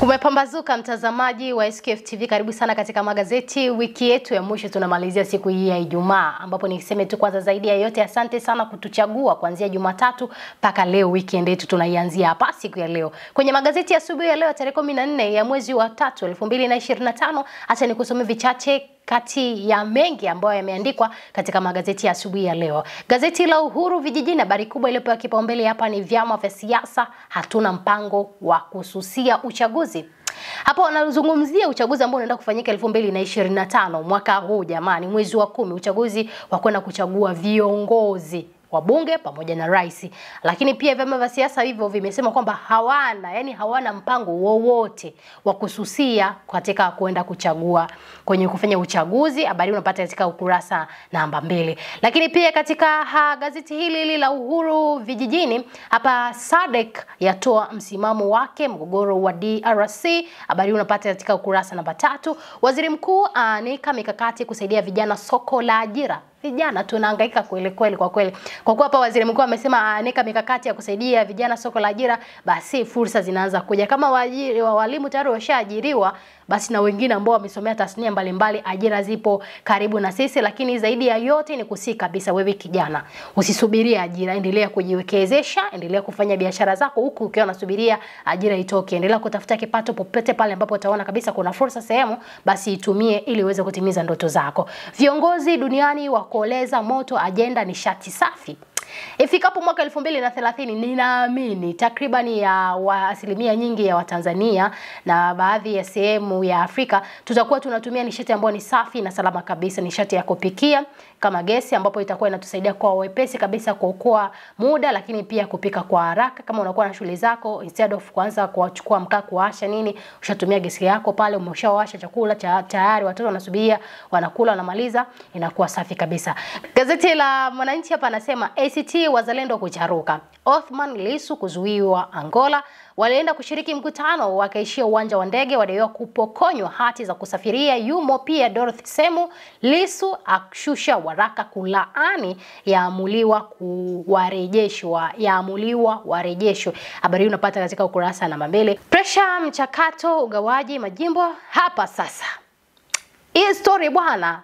Kumepambazuka mtazamaji wa SKF TV, karibu sana katika magazeti. Wiki yetu ya mwisho tunamalizia siku hii ya Ijumaa, ambapo niseme tu kwanza zaidi ya yote asante sana kutuchagua kuanzia Jumatatu mpaka leo. Weekend yetu tunaianzia hapa siku ya leo. Kwenye magazeti ya asubuhi ya leo tarehe 14 ya mwezi wa 3 2025, acha nikusomee vichache kati ya mengi ambayo yameandikwa katika magazeti ya asubuhi ya leo. Gazeti la Uhuru Vijijini, habari kubwa iliyopewa kipaumbele hapa ni vyama vya siasa hatuna mpango wa kususia uchaguzi. Hapo wanazungumzia uchaguzi ambao unaenda kufanyika 2025 mwaka huu jamani, mwezi wa 10, uchaguzi wa kwenda kuchagua viongozi wa bunge pamoja na rais. Lakini pia vyama vya siasa hivyo vimesema kwamba hawana mpango wowote wa kususia katika kwenda kuchagua kwenye kufanya uchaguzi. Habari unapata katika ukurasa namba 2. Lakini pia katika gazeti hili la Uhuru Vijijini, hapa SADC yatoa msimamo wake mgogoro wa DRC. Habari unapata katika ukurasa namba 3. Waziri mkuu anika mikakati kusaidia vijana soko la ajira. Vijana tunahangaika kweli kwa kweli. Kwa kuwa hapa waziri mkuu amesema anika mikakati ya kusaidia vijana soko la ajira, basi fursa zinaanza kuja. Kama walimu tayari washaajiriwa, basi na wengine ambao wamesomea tasnia mbalimbali, ajira zipo karibu na sisi. Lakini zaidi ya yote ni kusi kabisa, wewe kijana usisubirie ajira, endelea kujiwekezesha, endelea kufanya biashara zako huku ukiwa unasubiria ajira itoke. Endelea kutafuta kipato popote pale ambapo utaona kabisa kuna fursa sehemu, basi itumie ili uweze kutimiza ndoto zako. Viongozi duniani wakoleza moto ajenda nishati safi. Ifikapo mwaka 2030, ninaamini takribani ya asilimia nyingi ya Watanzania na baadhi ya sehemu ya Afrika tutakuwa tunatumia nishati ambayo ni safi na salama kabisa, nishati ya kupikia kama gesi, ambapo itakuwa inatusaidia kwa wepesi kabisa kuokoa muda, lakini pia kupika kwa haraka. Kama unakuwa na shughuli zako, instead of kuanza kuchukua mkaa kuwasha nini, ushatumia gesi yako pale, umeshawasha chakula tayari, watoto wanasubiria, wanakula, wanamaliza, inakuwa safi kabisa. Gazeti la Mwananchi hapa anasema ACT Wazalendo kucharuka, Othman Lissu kuzuiwa Angola, walienda kushiriki mkutano wakaishia uwanja wa ndege, wadaiwa kupokonywa hati za kusafiria. Yumo pia Dorothy Semu. Lissu akshusha waraka kulaani yaamuliwa warejeshwe. Habari hii unapata katika ukurasa namba 2. Pressure mchakato ugawaji majimbo hapa sasa. Hii story bwana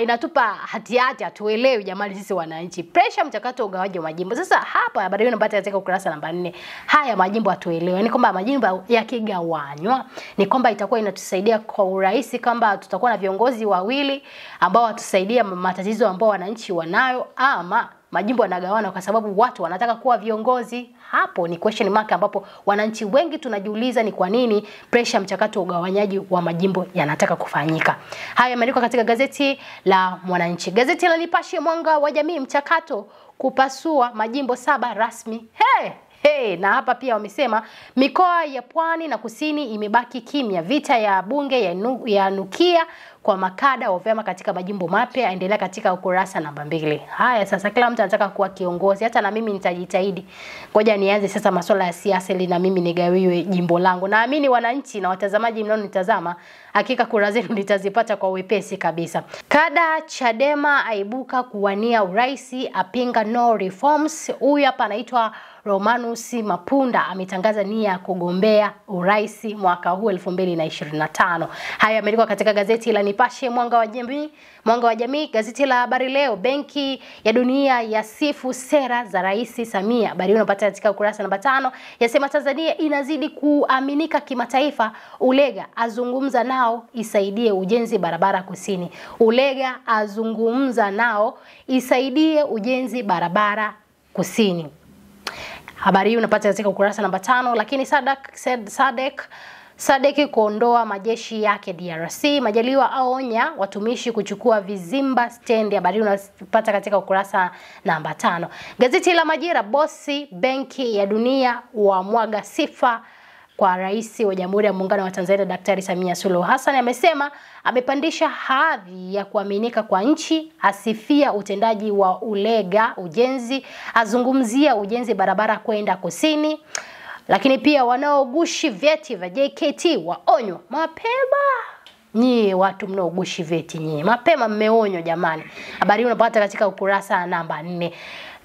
inatupa hatihati, hatuelewi jamani sisi wananchi. Pressure mchakato ugawaji wa majimbo. Sasa hapa habari hii unapata katika ukurasa namba 4. Haya majimbo hatuelewi. Ni kwamba majimbo yakigawanywa ni kwamba itakuwa inatusaidia kwa urahisi, kwamba tutakuwa na viongozi wawili ambao watusaidia matatizo ambao wananchi wanayo, ama majimbo yanagawana kwa sababu watu wanataka kuwa viongozi. Hapo ni question mark, ambapo wananchi wengi tunajiuliza ni kwa nini pressure mchakato ugawanyaji wa majimbo yanataka kufanyika. Haya yameandikwa katika gazeti la Mwananchi. Gazeti la Nipashe Mwanga wa Jamii, mchakato kupasua majimbo 7 rasmi. Na hapa pia wamesema mikoa ya Pwani na Kusini imebaki kimya, vita ya bunge ya nukia kwa makada wa vyama katika majimbo mapya. Endelea katika ukurasa namba 2. Haya sasa, kila mtu anataka kuwa kiongozi, hata na mimi nitajitahidi. Ngoja nianze sasa masuala ya siasa ili na mimi nigawiwe jimbo langu. Naamini wananchi na watazamaji mnaonitazama, hakika kura zenu nitazipata kwa wepesi kabisa. Kada Chadema aibuka kuwania urais, apinga no reforms. Huyu hapa anaitwa Romanus Mapunda, ametangaza nia ya kugombea urais mwaka huu 2025. Haya yameandikwa katika gazeti la Nipashe Mwanga wa Jamii. Gazeti la Habari Leo, Benki ya Dunia yasifu sera za Rais Samia. Habari unapata katika ukurasa namba 5. Yasema Tanzania inazidi kuaminika kimataifa. Ulega azungumza nao isaidie ujenzi barabara kusini. Ulega azungumza nao isaidie ujenzi barabara kusini. Habari hii unapata katika ukurasa namba 5. Lakini SADC kuondoa majeshi yake DRC. Majaliwa aonya watumishi kuchukua vizimba stendi. Habari hii unapata katika ukurasa namba 5. Gazeti la Majira, bosi Benki ya Dunia wa mwaga sifa kwa Rais wa Jamhuri ya Muungano wa Tanzania Daktari Samia Suluhu Hassan. Amesema amepandisha hadhi ya kuaminika kwa nchi, asifia utendaji wa Ulega ujenzi, azungumzia ujenzi barabara kwenda kusini. Lakini pia wanaogushi vyeti vya JKT waonywa mapema. Nyie watu mnaogushi veti nyie. Mapema mmeonywa jamani. Habari unapata katika ukurasa namba 4.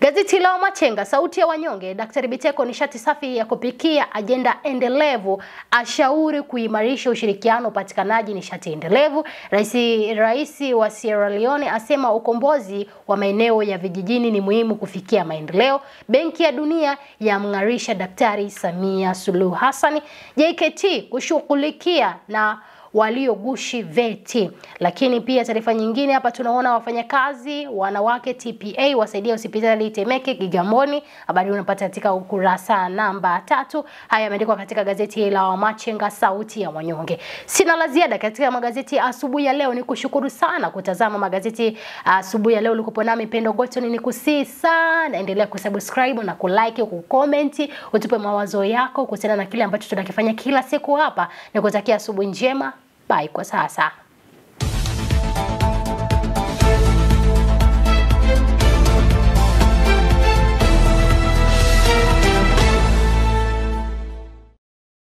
Gazeti la Machenga, sauti ya wanyonge, Daktari Biteko, nishati safi ya kupikia, ajenda endelevu, ashauri kuimarisha ushirikiano upatikanaji nishati endelevu. Rais wa Sierra Leone asema ukombozi wa maeneo ya vijijini ni muhimu kufikia maendeleo. Benki ya Dunia yamng'arisha Daktari Samia Suluhu Hassan. JKT kushughulikia na waliogushi veti. Lakini pia taarifa nyingine hapa tunaona wafanyakazi wanawake TPA wasaidia hospitali Temeke Kigamboni. Habari unapata katika ukurasa namba 3. Haya yameandikwa katika gazeti la Machenga, sauti ya wanyonge. Sina la ziada katika magazeti asubuhi ya leo. Nikushukuru sana kutazama magazeti asubuhi ya leo. Ulikuwa nami Pendo Gotoni, nikusii sana endelea kusubscribe na kulike, kucomment, utupe mawazo yako kuhusiana na kile ambacho tunakifanya kila siku hapa. Nikutakia asubuhi njema. Bye kwa sasa.